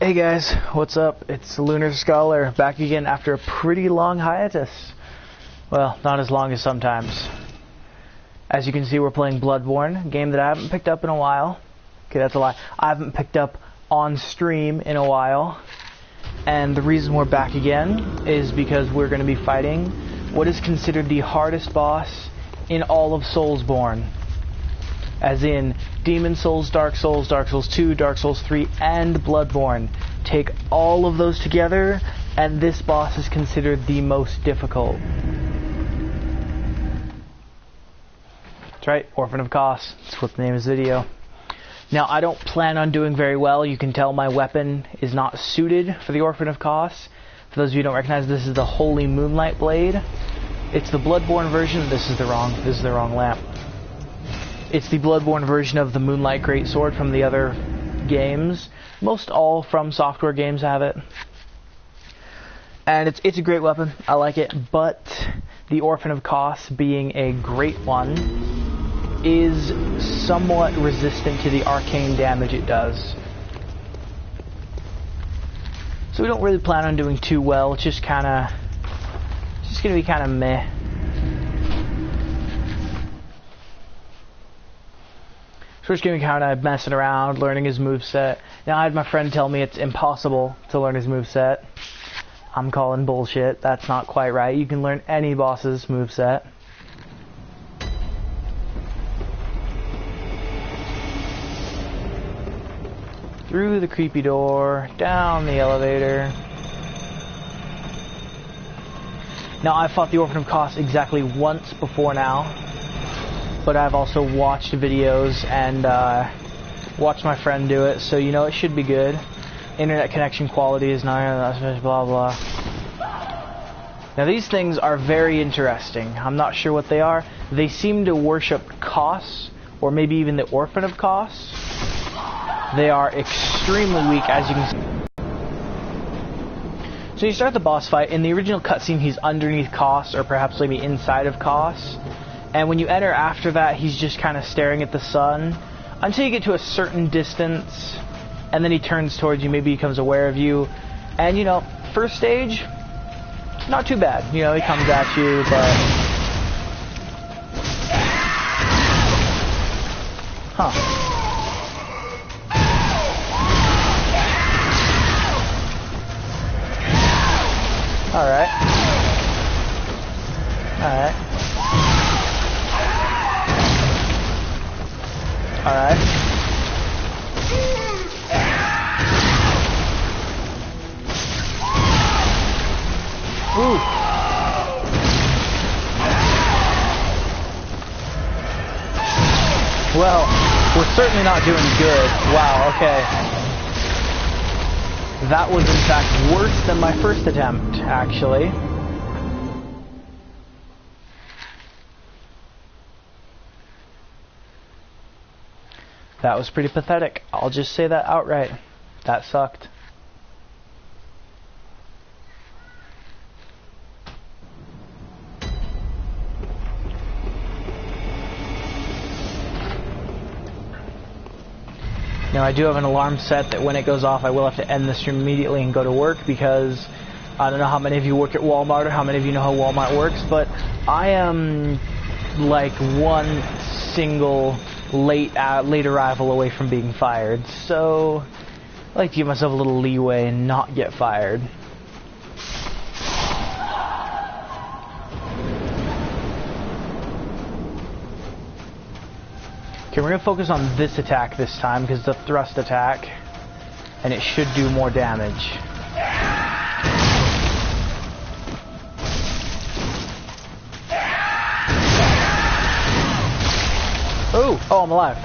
Hey guys, what's up? It's Lunar Scholar, back again after a pretty long hiatus. Well, not as long as sometimes. As you can see, we're playing Bloodborne, a game that I haven't picked up in a while. Okay, that's a lie. I haven't picked up on stream in a while. And the reason we're back again is because we're going to be fighting what is considered the hardest boss in all of Soulsborne. As in Demon Souls, Dark Souls 2, Dark Souls 3, and Bloodborne. Take all of those together, and this boss is considered the most difficult. That's right, Orphan of Kos. That's what the name of this video. Now, I don't plan on doing very well. You can tell my weapon is not suited for the Orphan of Kos. For those of you who don't recognize, this is the Holy Moonlight Blade. It's the Bloodborne version. This is the wrong lamp. It's the Bloodborne version of the Moonlight Greatsword from the other games. Most all From Software games have it. And it's a great weapon. I like it. But the Orphan of Kos, being a great one, is somewhat resistant to the arcane damage it does. So we don't really plan on doing too well. It's just gonna be kind of meh. So we're just going to be kind of messing around, learning his moveset. Now, I had my friend tell me it's impossible to learn his moveset. I'm calling bullshit. That's not quite right. You can learn any boss's moveset. Through the creepy door, down the elevator. Now, I've fought the Orphan of Kos exactly once before now. But I've also watched videos and watched my friend do it, so you know it should be good. Internet connection quality is not blah blah. Now these things are very interesting. I'm not sure what they are. They seem to worship Kos, or maybe even the Orphan of Kos. They are extremely weak, as you can see. So you start the boss fight. In the original cutscene, he's underneath Kos, or perhaps maybe inside of Kos. And when you enter after that, he's just kind of staring at the sun until you get to a certain distance, and then he turns towards you, maybe he becomes aware of you. And, you know, first stage, not too bad. You know, he comes at you, but... Huh. Alright. Alright. Alright. Ooh. Well, we're certainly not doing good. Wow, okay. That was in fact worse than my first attempt, actually. That was pretty pathetic. I'll just say that outright. That sucked. Now I do have an alarm set that when it goes off I will have to end the stream immediately and go to work, because I don't know how many of you work at Walmart or how many of you know how Walmart works, but I am like one single late arrival away from being fired, so I like to give myself a little leeway and not get fired. Okay, we're going to focus on this attack this time, because it's a thrust attack, and it should do more damage. Ooh! Oh, I'm alive.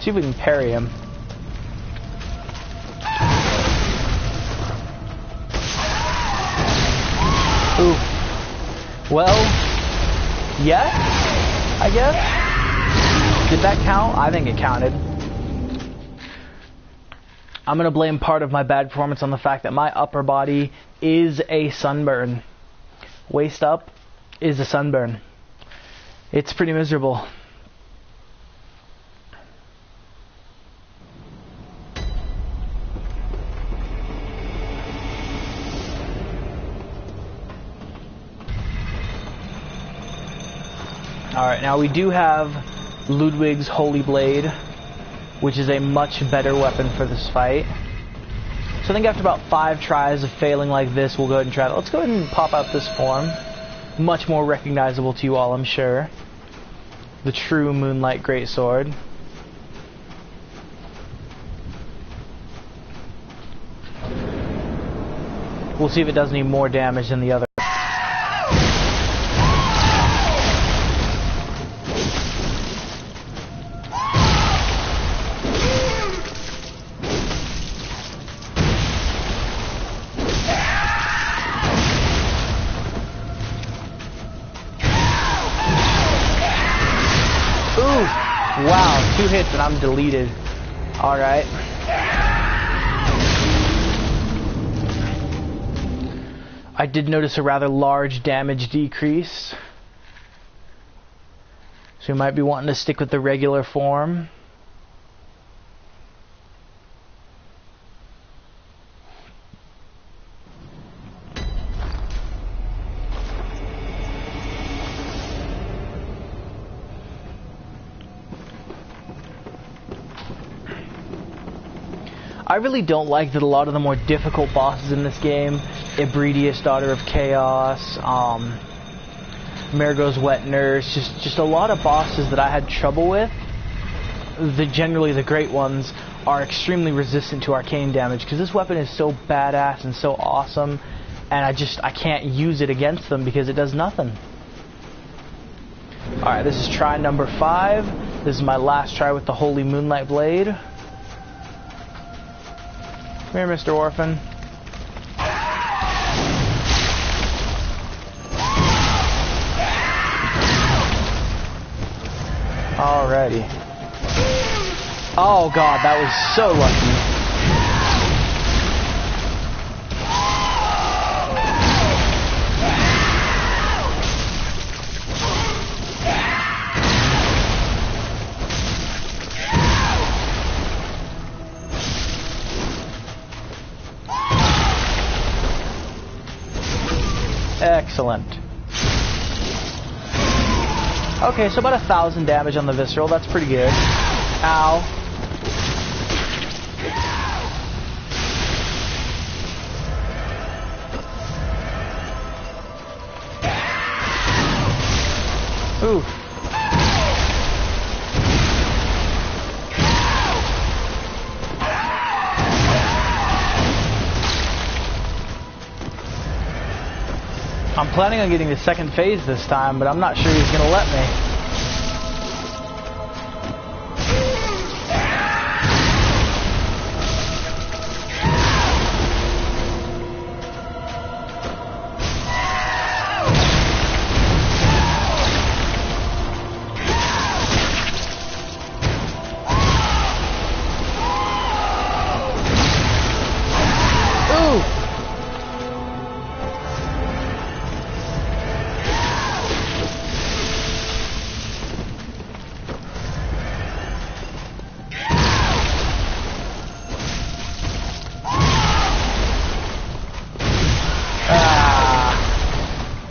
See if we can parry him. Ooh. Well, yes, I guess. Did that count? I think it counted. I'm going to blame part of my bad performance on the fact that my upper body is a sunburn. Waist up is a sunburn. It's pretty miserable. Alright, now we do have Ludwig's Holy Blade, which is a much better weapon for this fight. So I think after about 5 tries of failing like this, we'll go ahead and try it. Let's go ahead and pop out this form. Much more recognizable to you all, I'm sure. The true Moonlight Greatsword. We'll see if it does any more damage than the other. Wow, 2 hits and I'm deleted. Alright. I did notice a rather large damage decrease. So we might be wanting to stick with the regular form. I really don't like that a lot of the more difficult bosses in this game, Ebridius, Daughter of Chaos, Marigo's Wet Nurse, just a lot of bosses that I had trouble with, generally the great ones, are extremely resistant to arcane damage, because this weapon is so badass and so awesome, and I can't use it against them because it does nothing. Alright, this is try number 5. This is my last try with the Holy Moonlight Blade. Come here, Mr. Orphan. Alrighty. Oh god, that was so lucky. Excellent. Okay, so about 1,000 damage on the visceral. That's pretty good. Ow. Ooh. I'm planning on getting the second phase this time, but I'm not sure he's going to let me.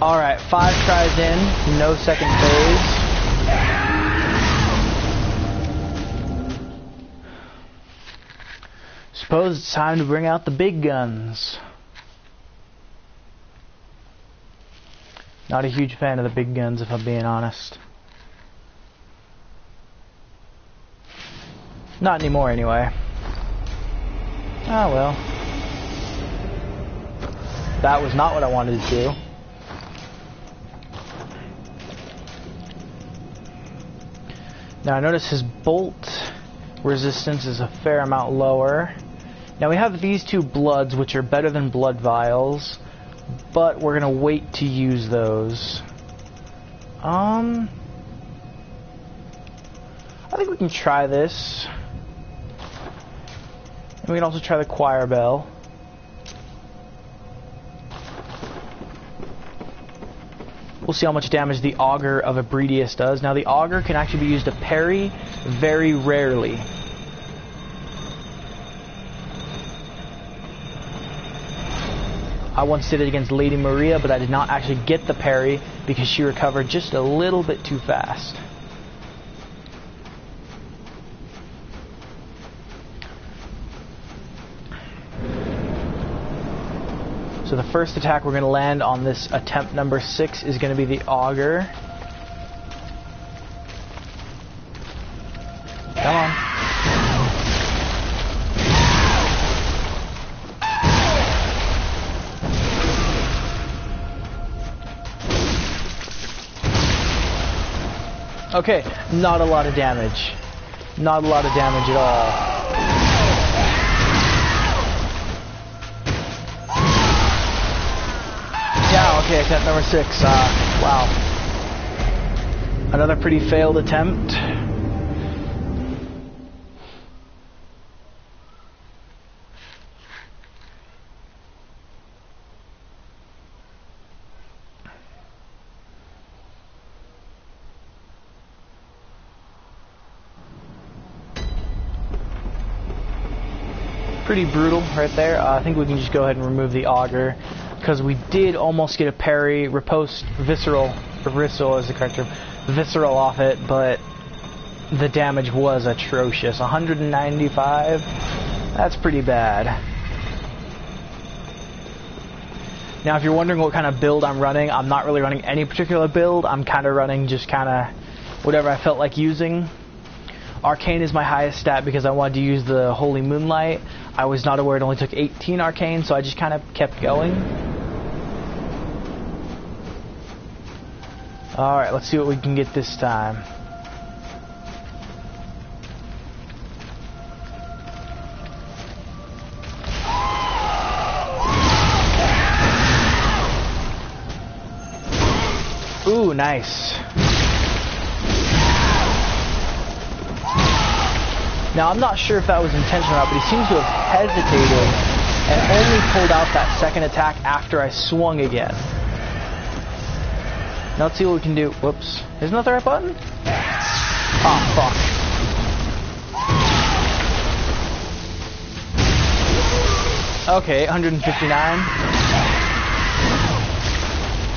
Alright, 5 tries in, no second phase. Suppose it's time to bring out the big guns. Not a huge fan of the big guns, if I'm being honest. Not anymore, anyway. Ah, well. That was not what I wanted to do. Now I notice his bolt resistance is a fair amount lower. Now we have these 2 bloods, which are better than blood vials, but we're gonna wait to use those. I think we can try this. And we can also try the choir bell. We'll see how much damage the Augur of Abredius does. Now the Augur can actually be used to parry very rarely. I once did it against Lady Maria, but I did not actually get the parry because she recovered just a little bit too fast. So the first attack we're going to land on this attempt number 6 is going to be the Augur. Come on. Okay, not a lot of damage. Not a lot of damage at all. Yeah, okay, attempt number 6. Wow. Another pretty failed attempt. Pretty brutal right there. I think we can just go ahead and remove the Augur, because we did almost get a parry, riposte, visceral is the correct term, visceral off it, but the damage was atrocious. 195, that's pretty bad. Now if you're wondering what kind of build I'm running, I'm not really running any particular build. I'm kind of running just kind of whatever I felt like using. Arcane is my highest stat because I wanted to use the Holy Moonlight. I was not aware it only took 18 Arcane, so I just kind of kept going. Alright, let's see what we can get this time. Ooh, nice. Now, I'm not sure if that was intentional or not, but he seems to have hesitated and only pulled out that second attack after I swung again. Now, let's see what we can do. Whoops. Isn't that the right button? Oh, fuck. Okay, 159.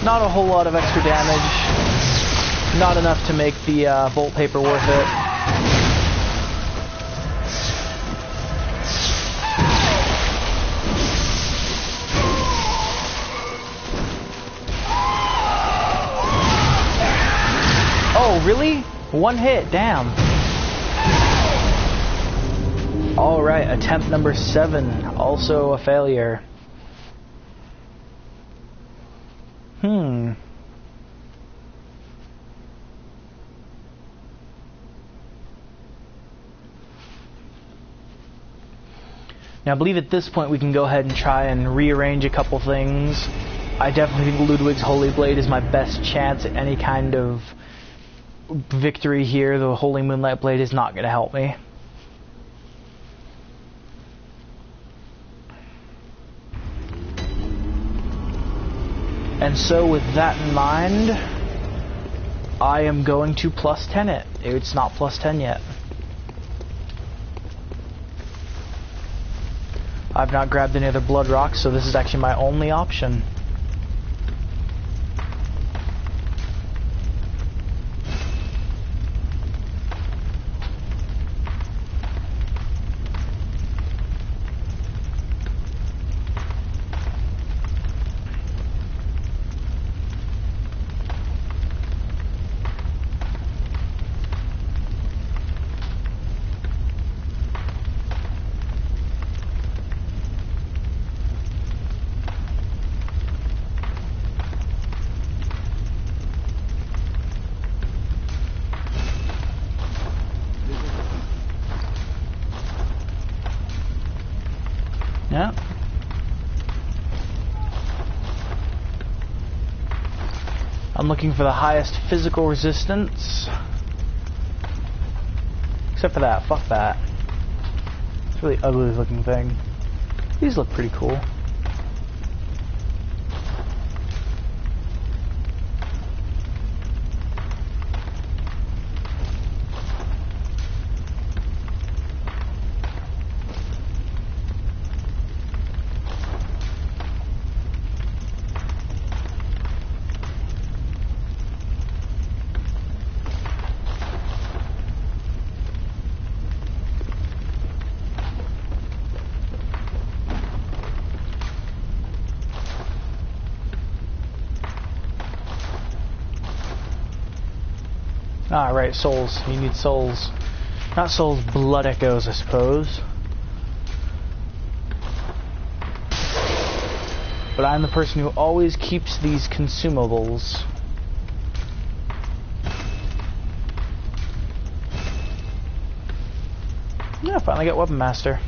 Not a whole lot of extra damage. Not enough to make the Bolt Paper worth it. Oh, really? One hit, damn. Alright, attempt number 7, also a failure. Now I believe at this point we can go ahead and try and rearrange a couple things. I definitely think Ludwig's Holy Blade is my best chance at any kind of victory here. The Holy Moonlight Blade is not going to help me. And so with that in mind, I am going to plus 10 it. It's not plus 10 yet. I've not grabbed any other blood rocks, so this is actually my only option. Yeah. I'm looking for the highest physical resistance. Except for that. Fuck that. It's a really ugly looking thing. These look pretty cool. Ah, right, souls. You need souls. Not souls, blood echoes, I suppose. But I'm the person who always keeps these consumables. Yeah, finally got Weapon Master.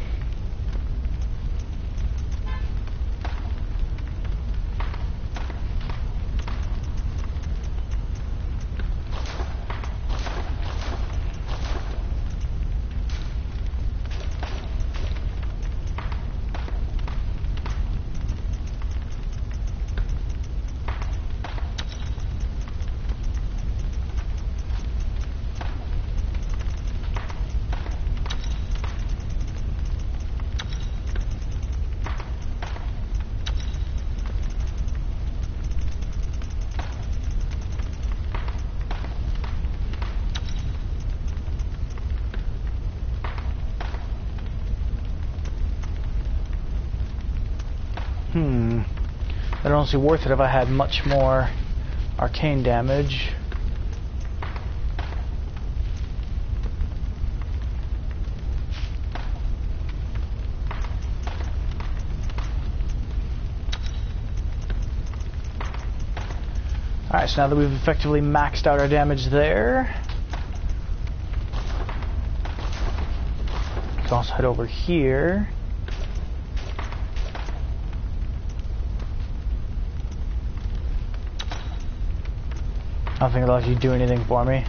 That'd honestly be worth it if I had much more arcane damage. Alright, so now that we've effectively maxed out our damage there, we can also head over here. I don't think it'll actually do anything for me.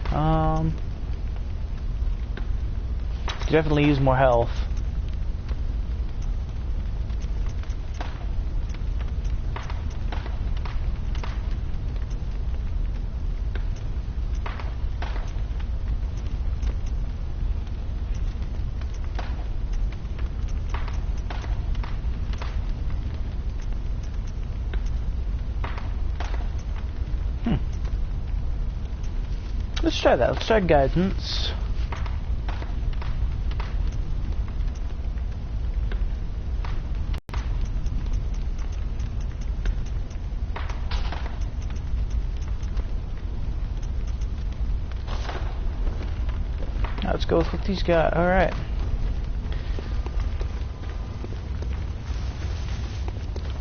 Could definitely use more health. Let's try that. Let's try guidance. Now let's go with what these got. Alright.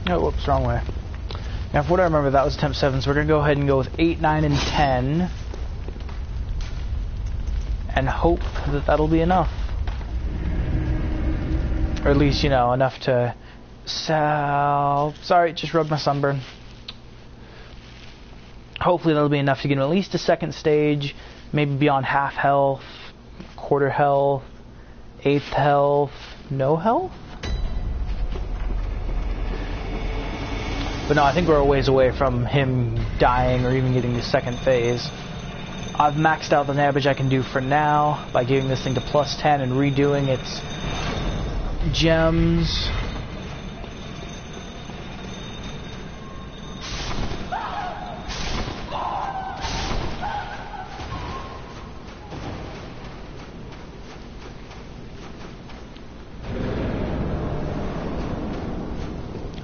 Oh, whoops, wrong way. Now, from what I remember, that was attempt 7, so we're going to go ahead and go with 8, 9, and 10. And hope that that'll be enough. Or at least, you know, enough to sorry, just rubbed my sunburn. Hopefully that'll be enough to get him at least a second stage, maybe beyond half health, quarter health, eighth health, no health? But no, I think we're a ways away from him dying or even getting the second phase. I've maxed out the damage I can do for now by giving this thing to plus 10 and redoing its gems.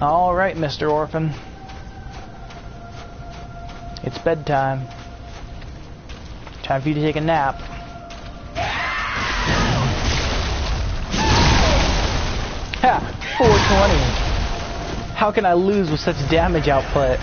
Alright, Mr. Orphan. It's bedtime. Time for you to take a nap. Ha! 420. How can I lose with such damage output?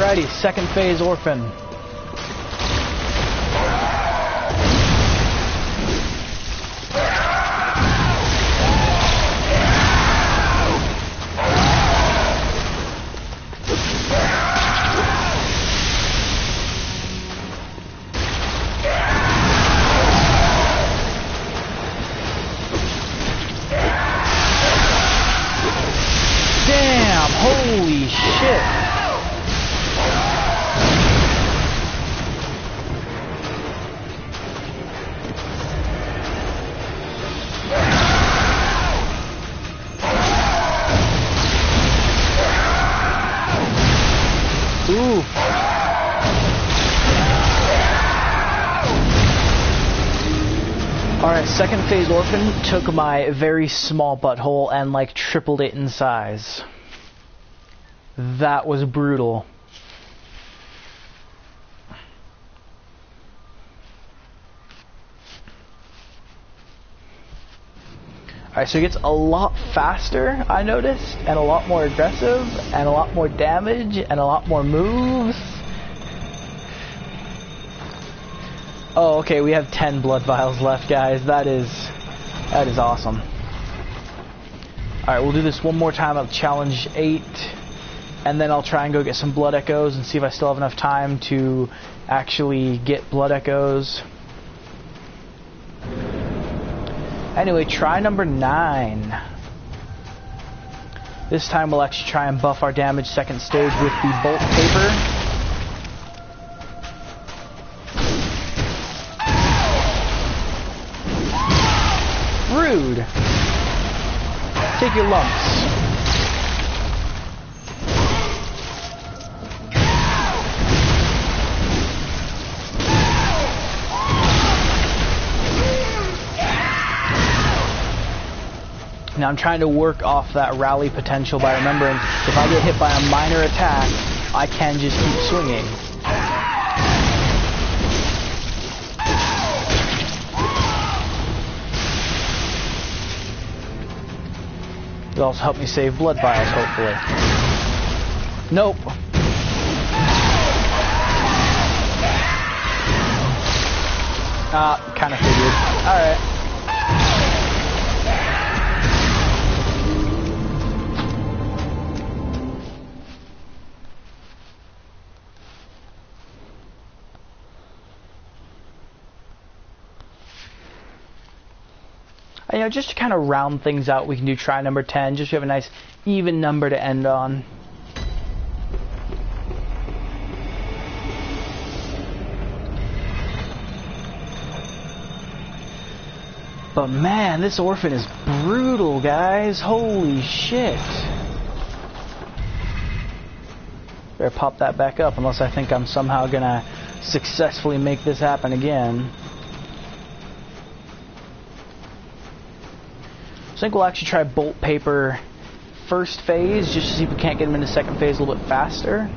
Alrighty, second phase orphan. Damn, holy shit. Ooh. Alright, second phase orphan took my very small butthole and like tripled it in size. That was brutal. Alright, so it gets a lot faster, I noticed, and a lot more aggressive, and a lot more damage, and a lot more moves. Oh, okay, we have 10 blood vials left, guys. That is awesome. Alright, we'll do this one more time at challenge 8, and then I'll try and go get some blood echoes and see if I still have enough time to actually get blood echoes. Anyway, try number 9. This time we'll actually try and buff our damage second stage with the bolt paper. Rude. Take your lumps. Now I'm trying to work off that rally potential by remembering if I get hit by a minor attack, I can just keep swinging. It'll also help me save blood vials, hopefully. Nope. Kind of figured. Alright. You know, just to kind of round things out, we can do try number 10, just to have a nice even number to end on. But man, this orphan is brutal, guys. Holy shit. Better pop that back up, unless I think I'm somehow gonna successfully make this happen again. I think we'll actually try bolt paper first phase, just to see if we can't get him into second phase a little bit faster.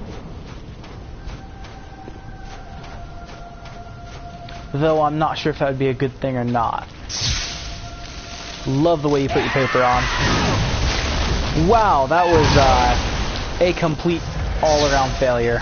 Though I'm not sure if that would be a good thing or not. Love the way you put your paper on. Wow, that was a complete all-around failure.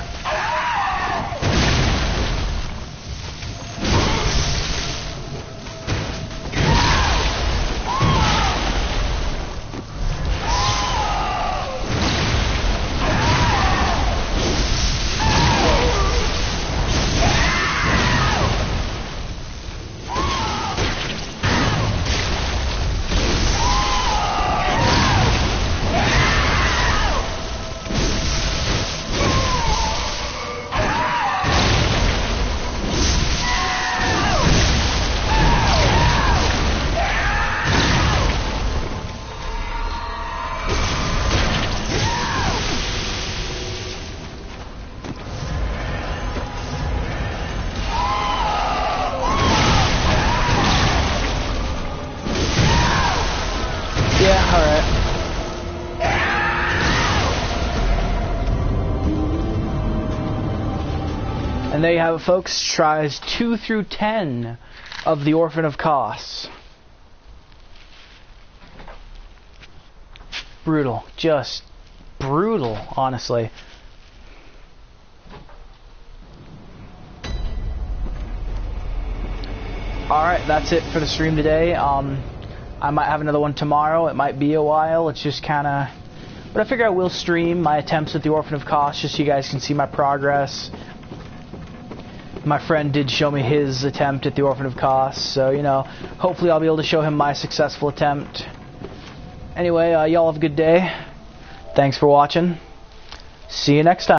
And there you have it, folks. Tries 2 through 10 of the Orphan of Kos. Brutal. Just brutal, honestly. Alright, that's it for the stream today. I might have another one tomorrow. It might be a while. It's just kind of... But I figure I will stream my attempts at the Orphan of Kos just so you guys can see my progress. My friend did show me his attempt at the Orphan of Kos, so, you know, hopefully I'll be able to show him my successful attempt. Anyway, y'all have a good day. Thanks for watching. See you next time.